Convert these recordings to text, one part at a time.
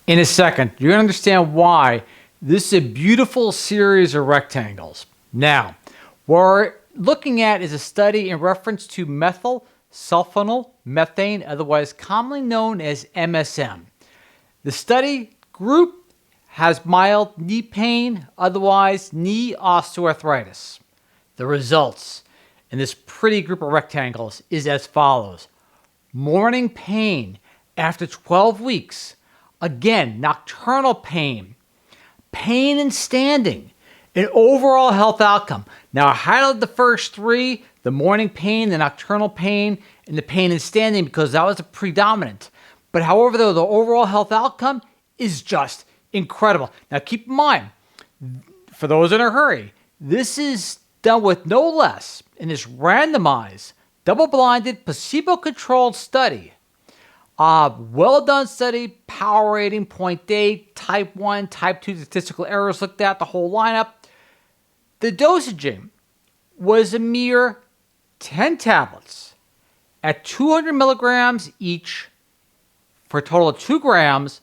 In a second, you're going to understand why this is a beautiful series of rectangles. Now, what we're looking at is a study in reference to methylsulfonylmethane, otherwise commonly known as MSM. The study group has mild knee pain, otherwise knee osteoarthritis. The results in this pretty group of rectangles is as follows. Morning pain after 12 weeks. Again, nocturnal pain. Pain in standing. An overall health outcome. Now, I highlighted the first three, the morning pain, the nocturnal pain, and the pain in standing because that was the predominant. But however, though, the overall health outcome is just incredible. Now, keep in mind, for those in a hurry, this is done with no less in this randomized, double-blinded, placebo-controlled study. Well-done study, power rating 0.8, type 1, type 2 statistical errors looked at, the whole lineup. The dosaging was a mere 10 tablets at 200 milligrams each for a total of 2 grams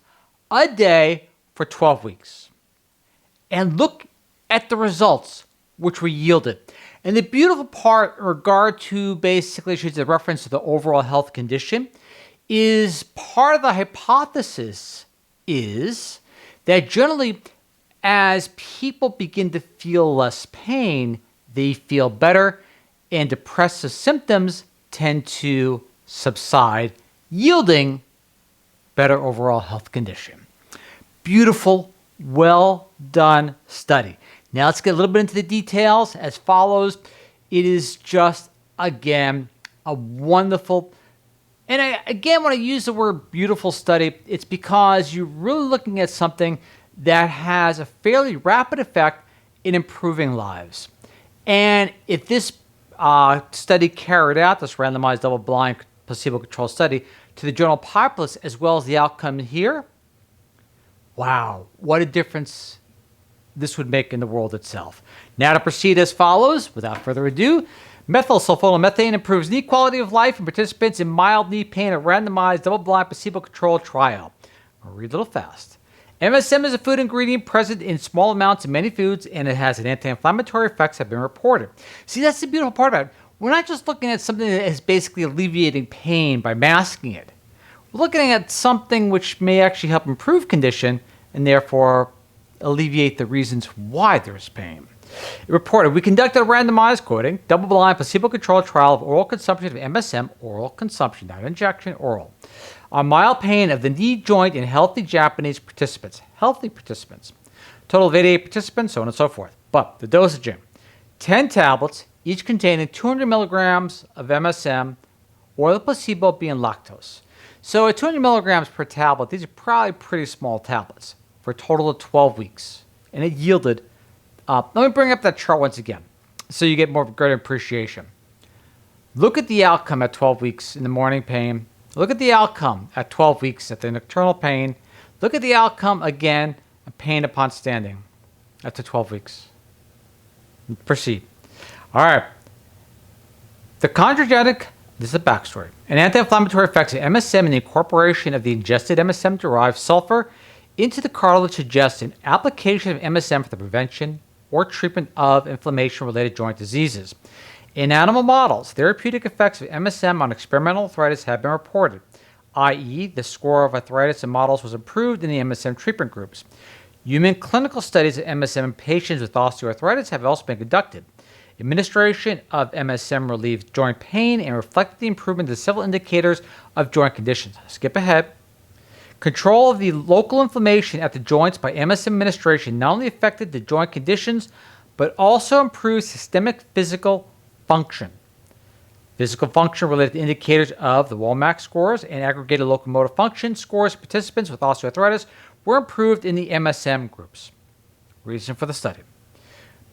a day for 12 weeks. And look at the results which were yielded. And the beautiful part in regard to basically she's a reference to the overall health condition is part of the hypothesis is that generally as people begin to feel less pain, they feel better and depressive symptoms tend to subside, yielding better overall health condition. Beautiful, well done study. Now let's get a little bit into the details as follows. It is just, again, a wonderful, and again, when I use the word beautiful study, it's because you're really looking at something that has a fairly rapid effect in improving lives. And if this study carried out, this randomized double-blind placebo-controlled study, to the general populace as well as the outcome here, wow, what a difference this would make in the world itself. Now to proceed as follows, without further ado, methylsulfonylmethane improves knee quality of life in participants in mild knee pain at randomized double-blind placebo-controlled trial. I'll read a little fast. MSM is a food ingredient present in small amounts in many foods, and it has an anti-inflammatory effects have been reported. See, that's the beautiful part about it. We're not just looking at something that is basically alleviating pain by masking it. We're looking at something which may actually help improve condition and therefore alleviate the reasons why there's pain. It reported, we conducted a randomized, quoting, double-blind, placebo-controlled trial of oral consumption of MSM, oral consumption, not injection, oral, on mild pain of the knee joint in healthy Japanese participants. Healthy participants. Total of 88 participants, so on and so forth. But the dosage, 10 tablets, each containing 200 milligrams of MSM, or the placebo being lactose. So at 200 milligrams per tablet, these are probably pretty small tablets for a total of 12 weeks. And it yielded, let me bring up that chart once again so you get more greater appreciation. Look at the outcome at 12 weeks in the morning pain. Look at the outcome at 12 weeks at the nocturnal pain. Look at the outcome again of pain upon standing after 12 weeks. Proceed. All right. The chondrogenic, this is a backstory, and anti-inflammatory effects of MSM and the incorporation of the ingested MSM-derived sulfur into the cartilage suggests an application of MSM for the prevention or treatment of inflammation-related joint diseases. In animal models, therapeutic effects of MSM on experimental arthritis have been reported, i.e., the score of arthritis in models was improved in the MSM treatment groups. Human clinical studies of MSM in patients with osteoarthritis have also been conducted. Administration of MSM relieved joint pain and reflected the improvement of several indicators of joint conditions. Skip ahead. Control of the local inflammation at the joints by MSM administration not only affected the joint conditions, but also improved systemic physical function. Physical function related to indicators of the WOMAC scores and aggregated locomotor function scores of participants with osteoarthritis were improved in the MSM groups. Reason for the study.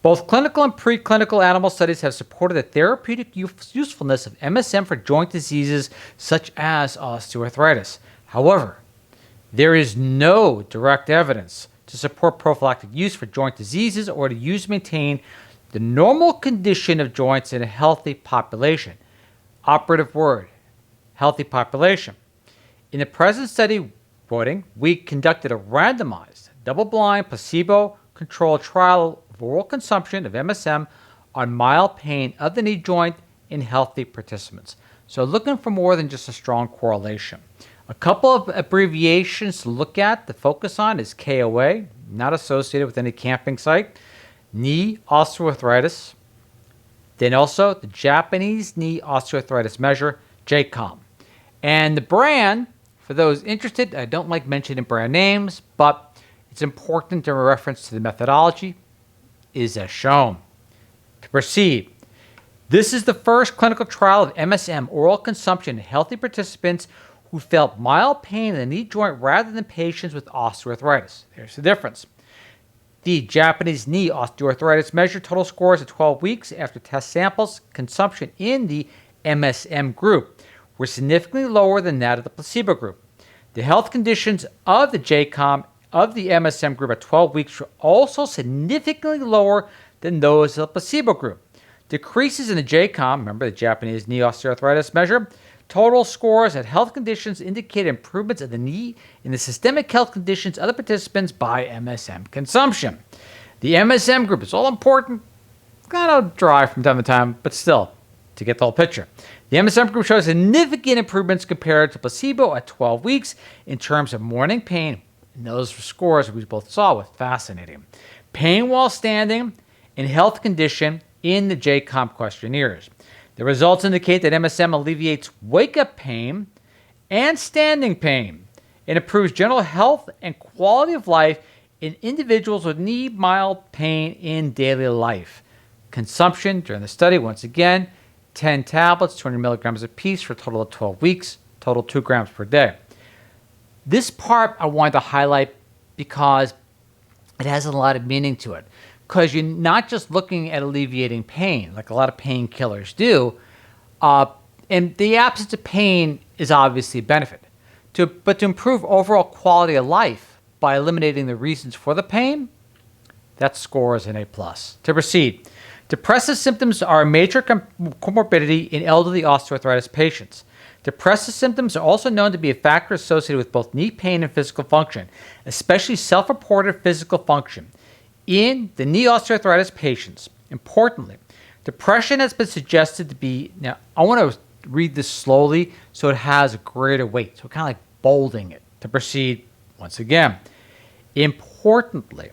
Both clinical and preclinical animal studies have supported the therapeutic usefulness of MSM for joint diseases such as osteoarthritis. However, there is no direct evidence to support prophylactic use for joint diseases or to use to maintain the normal condition of joints in a healthy population. Operative word, healthy population. In the present study, quoting, "We conducted a randomized, double-blind, placebo-controlled trial of oral consumption of MSM on mild pain of the knee joint in healthy participants." So looking for more than just a strong correlation. A couple of abbreviations to look at, to focus on, is KOA, not associated with any camping site, knee osteoarthritis, then also the Japanese knee osteoarthritis measure, JCOM. And the brand, for those interested, I don't like mentioning brand names, but it's important in reference to the methodology, is as shown. To proceed, this is the first clinical trial of MSM oral consumption in healthy participants who felt mild pain in the knee joint rather than patients with osteoarthritis. There's the difference. The Japanese knee osteoarthritis measured total scores at 12 weeks after test samples. Consumption in the MSM group were significantly lower than that of the placebo group. The health conditions of the JCOM of the MSM group at 12 weeks were also significantly lower than those of the placebo group. Decreases in the JCOM, remember the Japanese knee osteoarthritis measure, total scores at health conditions indicated improvements of the knee in the systemic health conditions of the participants by MSM consumption. The MSM group is all important, kind of dry from time to time, but still, to get the whole picture. The MSM group shows significant improvements compared to placebo at 12 weeks in terms of morning pain. And those scores we both saw were fascinating. Pain while standing and health condition in the JCOM questionnaires. The results indicate that MSM alleviates wake-up pain and standing pain. It improves general health and quality of life in individuals with knee mild pain in daily life. Consumption during the study, once again, 10 tablets, 200 milligrams apiece for a total of 12 weeks, total 2 grams per day. This part I wanted to highlight because it has a lot of meaning to it. Because you're not just looking at alleviating pain, like a lot of painkillers do, and the absence of pain is obviously a benefit. But to improve overall quality of life by eliminating the reasons for the pain, that scores an A+. To proceed, depressive symptoms are a major comorbidity in elderly osteoarthritis patients. Depressive symptoms are also known to be a factor associated with both knee pain and physical function, especially self-reported physical function. In the knee osteoarthritis patients, importantly, depression has been suggested to be, now I want to read this slowly so it has a greater weight, so kind of like bolding it. To proceed, once again, importantly,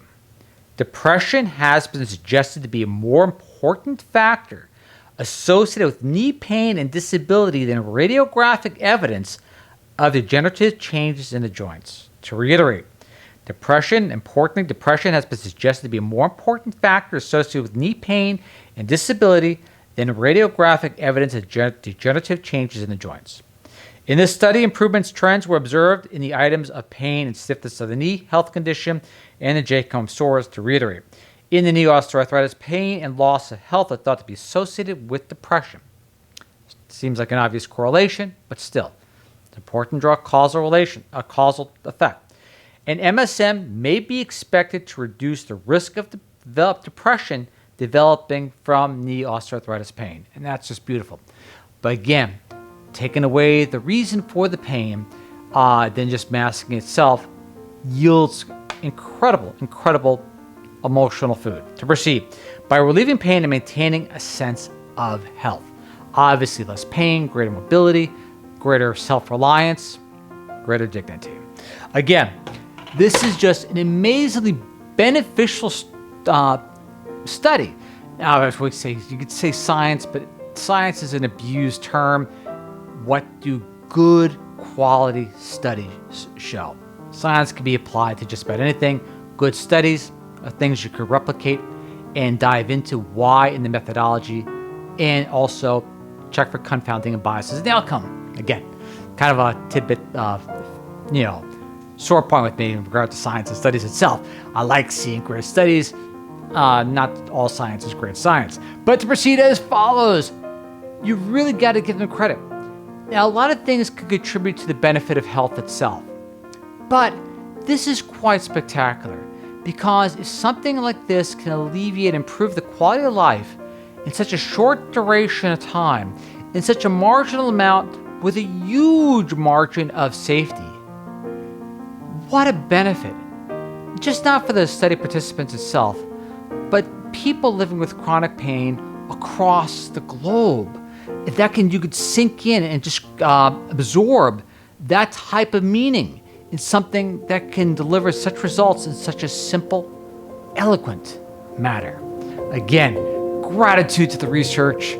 depression has been suggested to be a more important factor associated with knee pain and disability than radiographic evidence of degenerative changes in the joints. To reiterate, importantly, depression has been suggested to be a more important factor associated with knee pain and disability than radiographic evidence of degenerative changes in the joints. In this study, improvements trends were observed in the items of pain and stiffness of the knee, health condition, and the JCOM scores. To reiterate, in the knee osteoarthritis, pain and loss of health are thought to be associated with depression. Seems like an obvious correlation, but still, it's important to draw a causal effect. And MSM may be expected to reduce the risk of depression developing from knee osteoarthritis pain. And that's just beautiful. But again, taking away the reason for the pain, then just masking itself, yields incredible emotional food. To proceed, by relieving pain and maintaining a sense of health. Obviously, less pain, greater mobility, greater self-reliance, greater dignity. Again, this is just an amazingly beneficial study. Now, as we say, you could say science, but science is an abused term. What do good quality studies show? Science can be applied to just about anything. Good studies are things you could replicate and dive into why in the methodology, and also check for confounding and biases in the outcome. Again, kind of a tidbit of, sore point with me in regard to science and studies itself. I like seeing great studies. Not all science is great science. But to proceed as follows, you really got to give them credit. Now, a lot of things could contribute to the benefit of health itself. But this is quite spectacular, because if something like this can alleviate and improve the quality of life in such a short duration of time, in such a marginal amount with a huge margin of safety, What a benefit. Just not for the study participants itself, but people living with chronic pain across the globe. If you could sink in and just absorb that type of meaning in something that can deliver such results in such a simple, eloquent manner. Again, gratitude to the research.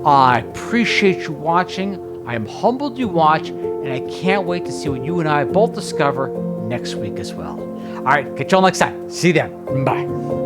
I appreciate you watching. I am humbled you watch, and I can't wait to see what you and I both discover next week as well. All right, catch you all next time. See you then. Bye.